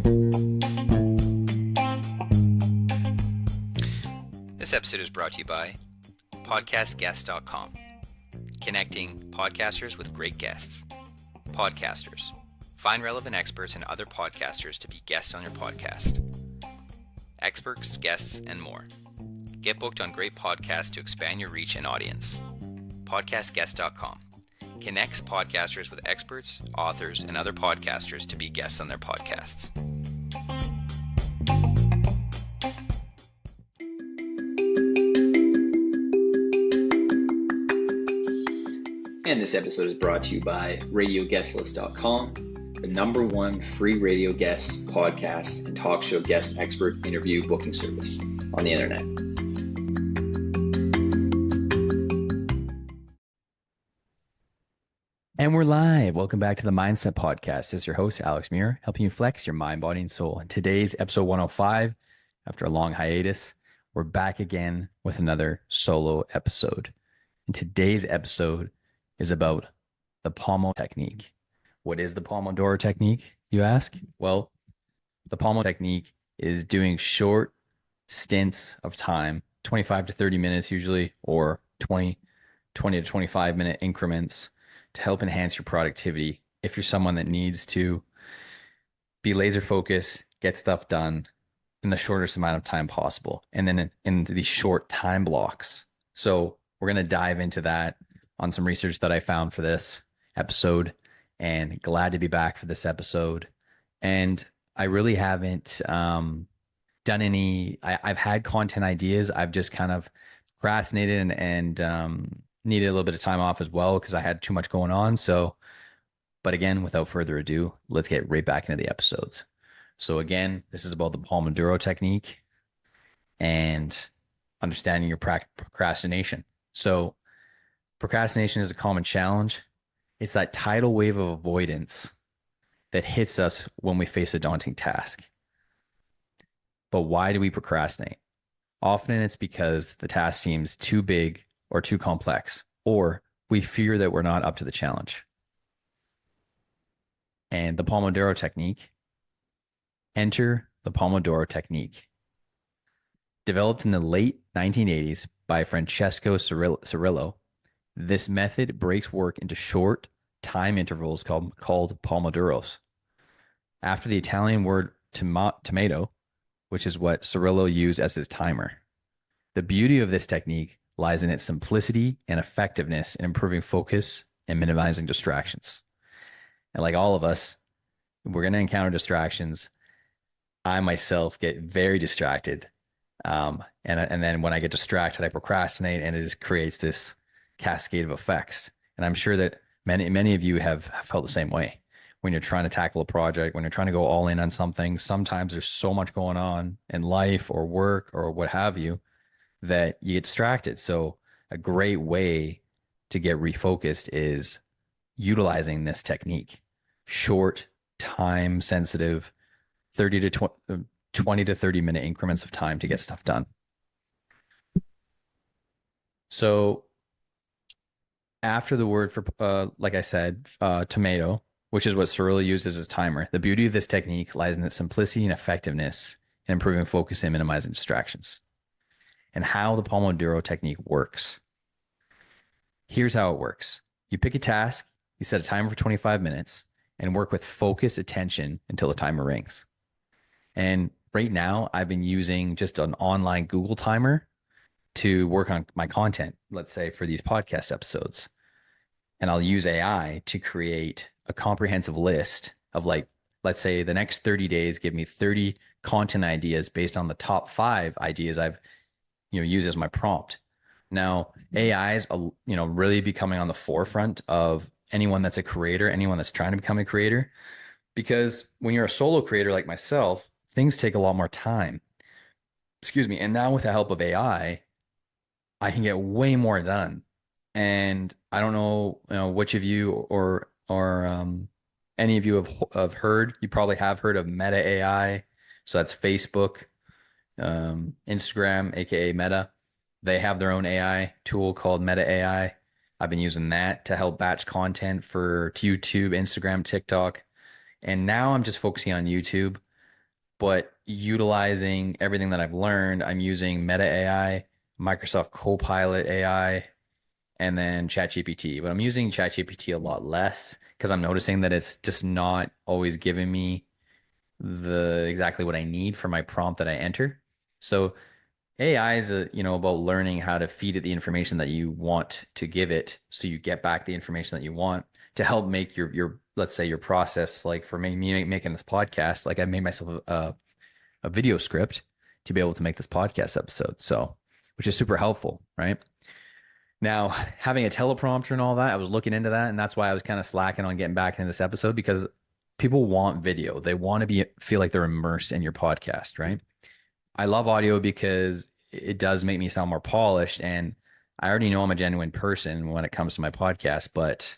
This episode is brought to you by podcastguest.com, connecting podcasters with great guests. Podcasters. Find relevant experts and other podcasters to be guests on your podcast. Experts, guests, and more. Get booked on great podcasts to expand your reach and audience. Podcastguest.com connects podcasters with experts, authors, and other podcasters to be guests on their podcasts. And this episode is brought to you by RadioGuestList.com, the #1 free radio guest, podcast, and talk show guest expert interview booking service on the internet. And we're live. Welcome back to the MindCep Podcast. This is your host, Alex Muir, helping you flex your mind, body, and soul. In today's episode 105, after a long hiatus, we're back again with another solo episode. And today's episode is about the Pomodoro Technique. What is the Pomodoro Technique, you ask? Well, the Pomodoro Technique is doing short stints of time, 25 to 30 minutes usually, or 20 to 25 minute increments to help enhance your productivity. If you're someone that needs to be laser focused, get stuff done in the shortest amount of time possible, and then in these short time blocks. So we're going to dive into that on some research that I found for this episode, and glad to be back for this episode. And I really haven't done any, I've had content ideas. I've just kind of procrastinated and needed a little bit of time off as well because I had too much going on. So, but again, without further ado, let's get right back into the episodes. So again, this is about the Pomodoro Technique and understanding your procrastination. So procrastination is a common challenge. It's that tidal wave of avoidance that hits us when we face a daunting task. But why do we procrastinate? Often it's because the task seems too big or too complex, or we fear that we're not up to the challenge. And the Pomodoro Technique, enter the Pomodoro Technique. Developed in the late 1980s by Francesco Cirillo, this method breaks work into short time intervals called pomodoros, after the Italian word tomato, which is what Cirillo used as his timer. The beauty of this technique lies in its simplicity and effectiveness in improving focus and minimizing distractions. And like all of us, we're going to encounter distractions. I myself get very distracted. And then when I get distracted, I procrastinate, and it just creates this cascade of effects. And I'm sure that many of you have felt the same way. When you're trying to tackle a project, when you're trying to go all in on something, sometimes there's so much going on in life or work or what have you that you get distracted. So a great way to get refocused is utilizing this technique. Short, time sensitive, 20 to 30 minute increments of time to get stuff done. So after the word for, like I said, tomato, which is what Cirillo used as his timer, the beauty of this technique lies in its simplicity and effectiveness in improving focus and minimizing distractions. And how the Pomodoro Technique works. Here's how it works. You pick a task, you set a timer for 25 minutes, and work with focused attention until the timer rings. And right now, I've been using just an online Google timer to work on my content, let's say for these podcast episodes. And I'll use AI to create a comprehensive list of, like, let's say the next 30 days, give me 30 content ideas based on the top 5 ideas I've used as my prompt. Now, AI is really becoming on the forefront of anyone that's a creator, anyone that's trying to become a creator, because when you're a solo creator like myself, things take a lot more time. And now with the help of AI, I can get way more done. And I don't know, which of you or any of you have heard. You probably have heard of Meta AI. So that's Facebook, Instagram, aka Meta. They have their own AI tool called Meta AI. I've been using that to help batch content for YouTube, Instagram, TikTok. And now I'm just focusing on YouTube. but utilizing everything that I've learned, I'm using Meta AI, Microsoft Copilot AI, and then ChatGPT. But I'm using ChatGPT a lot less because I'm noticing that it's just not always giving me the exactly what I need for my prompt that I enter. So AI is about learning how to feed it the information that you want to give it, so you get back the information that you want to help make your let's say your process. Like for me making this podcast, like I made myself a video script to be able to make this podcast episode. So, which is super helpful, right? Now, having a teleprompter and all that, I was looking into that, and that's why I was kind of slacking on getting back into this episode, because people want video. They want to feel like they're immersed in your podcast, right? I love audio because it does make me sound more polished, and I already know I'm a genuine person when it comes to my podcast, but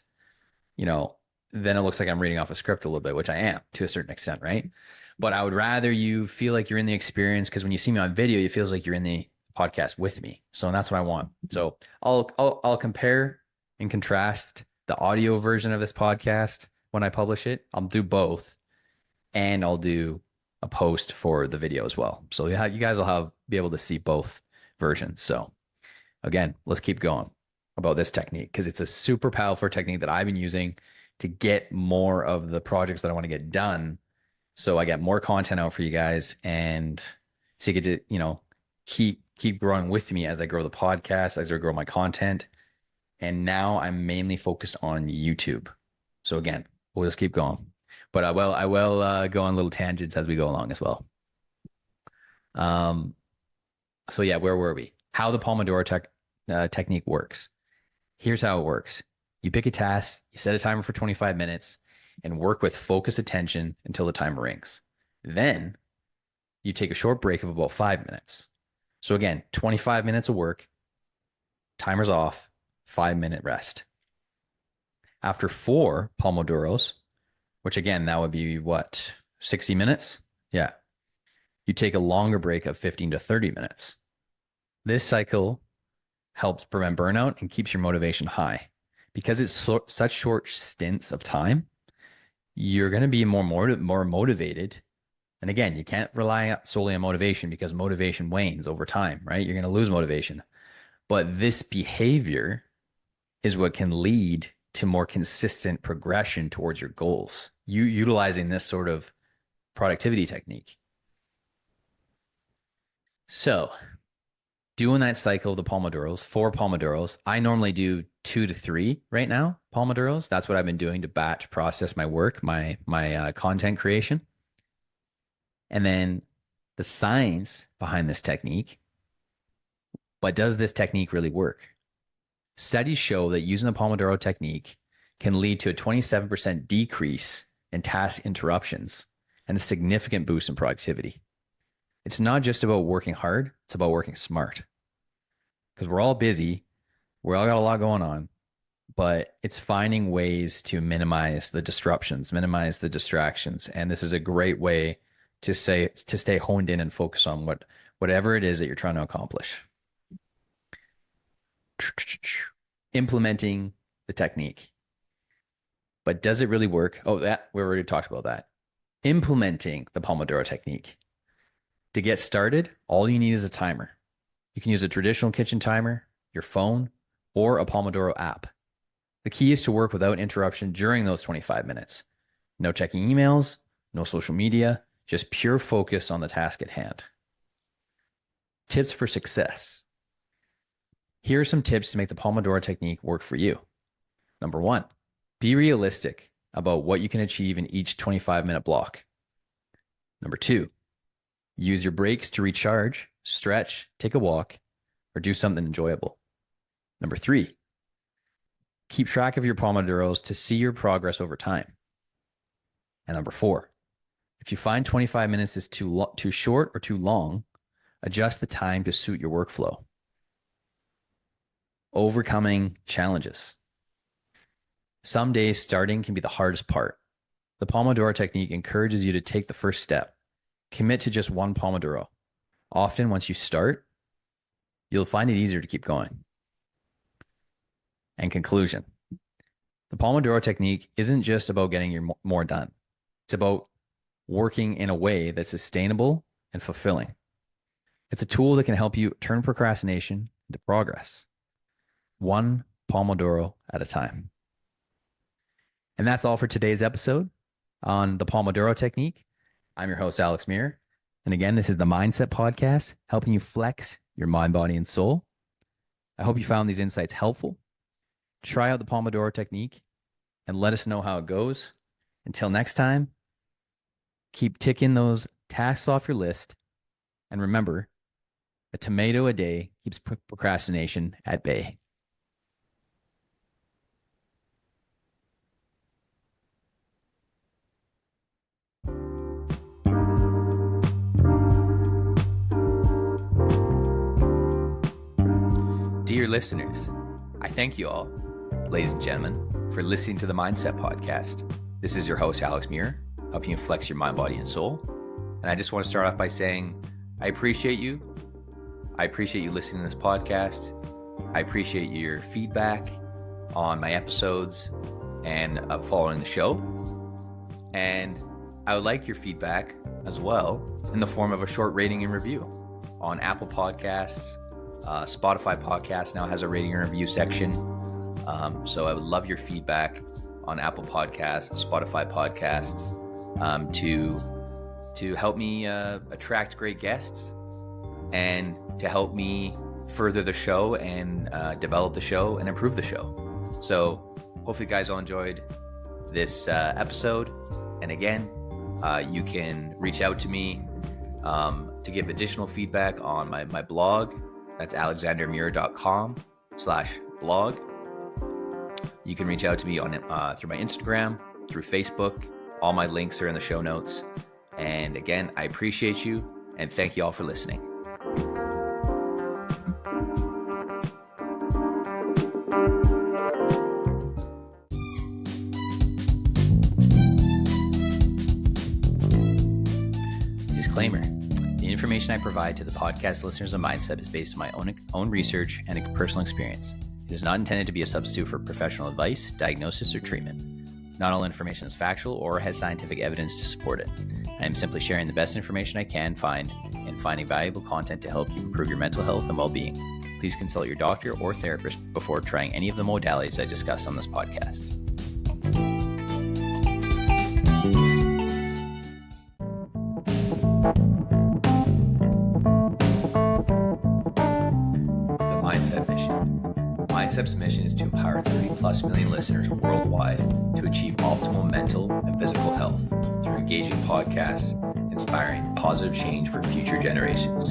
then it looks like I'm reading off a script a little bit, which I am to a certain extent, right? But I would rather you feel like you're in the experience, because when you see me on video, it feels like you're in the podcast with me. So that's what I want. So I'll compare and contrast the audio version of this podcast when I publish it. I'll do both, and I'll do a post for the video as well. So you guys will be able to see both versions. So again, let's keep going about this technique, because it's a super powerful technique that I've been using to get more of the projects that I want to get done. So I get more content out for you guys, and so you get to, keep growing with me as I grow the podcast, as I grow my content. And now I'm mainly focused on YouTube. So again, we'll just keep going. But I will go on little tangents as we go along as well. So yeah, where were we? How the Pomodoro technique works. Here's how it works. You pick a task, you set a timer for 25 minutes, and work with focused attention until the timer rings. Then you take a short break of about 5 minutes. So again, 25 minutes of work, timer's off, 5-minute rest. After 4 Pomodoros, which again, that would be what, 60 minutes? Yeah. You take a longer break of 15 to 30 minutes. This cycle helps prevent burnout and keeps your motivation high. Because it's such short stints of time, you're going to be more motivated. And again, you can't rely solely on motivation, because motivation wanes over time, right? You're going to lose motivation. But this behavior is what can lead to more consistent progression towards your goals. You utilizing this sort of productivity technique. So doing that cycle of the Pomodoros, 4 Pomodoros, I normally do 2 to 3 right now, Pomodoros. That's what I've been doing to batch process my work, my content creation. And then the science behind this technique. But does this technique really work? Studies show that using the Pomodoro technique can lead to a 27% decrease in task interruptions and a significant boost in productivity. It's not just about working hard, it's about working smart. Because we're all busy, we all got a lot going on, but it's finding ways to minimize the disruptions, minimize the distractions. And this is a great way to stay honed in and focus on whatever it is that you're trying to accomplish. Implementing the technique. But does it really work? Oh, we already talked about that. Implementing the Pomodoro technique. To get started, all you need is a timer. You can use a traditional kitchen timer, your phone, or a Pomodoro app. The key is to work without interruption during those 25 minutes. No checking emails, no social media, just pure focus on the task at hand. Tips for success. Here are some tips to make the Pomodoro technique work for you. Number 1, be realistic about what you can achieve in each 25-minute block. Number 2, use your breaks to recharge, stretch, take a walk, or do something enjoyable. Number 3, keep track of your Pomodoros to see your progress over time. And number 4, if you find 25 minutes is too short or too long, adjust the time to suit your workflow. Overcoming challenges. Some days starting can be the hardest part. The Pomodoro technique encourages you to take the first step. Commit to just 1 Pomodoro. Often, once you start, you'll find it easier to keep going. And conclusion. The Pomodoro technique isn't just about getting more done. It's about working in a way that's sustainable and fulfilling. It's a tool that can help you turn procrastination into progress, one Pomodoro at a time. And that's all for today's episode on the Pomodoro Technique. I'm your host, Alex Muir. And again, this is the MindCep Podcast, helping you flex your mind, body, and soul. I hope you found these insights helpful. Try out the Pomodoro Technique and let us know how it goes. Until next time, keep ticking those tasks off your list. And remember, a tomato a day keeps procrastination at bay. Dear listeners, I thank you all, ladies and gentlemen, for listening to the MindCep Podcast. This is your host, Alex Muir, helping you flex your mind, body, and soul. And I just want to start off by saying I appreciate you. I appreciate you listening to this podcast. I appreciate your feedback on my episodes and following the show. And I would like your feedback as well in the form of a short rating and review on Apple Podcasts. Spotify Podcast now has a rating and review section. So I would love your feedback on Apple Podcasts, Spotify Podcasts, to help me attract great guests and to help me further the show and develop the show and improve the show. So hopefully you guys all enjoyed this episode. And again, you can reach out to me to give additional feedback on my blog. That's alexandermuir.com/blog. You can reach out to me on through my Instagram, through Facebook. All my links are in the show notes. And again, I appreciate you and thank you all for listening. Disclaimer. The information I provide to the podcast listeners of MindCep is based on my own research and personal experience. It is not intended to be a substitute for professional advice, diagnosis, or treatment. Not all information is factual or has scientific evidence to support it. I am simply sharing the best information I can find and finding valuable content to help you improve your mental health and well-being. Please consult your doctor or therapist before trying any of the modalities I discuss on this podcast. MindCep mission. MindCep's mission is to empower 30+ million listeners worldwide to achieve optimal mental and physical health through engaging podcasts, inspiring positive change for future generations.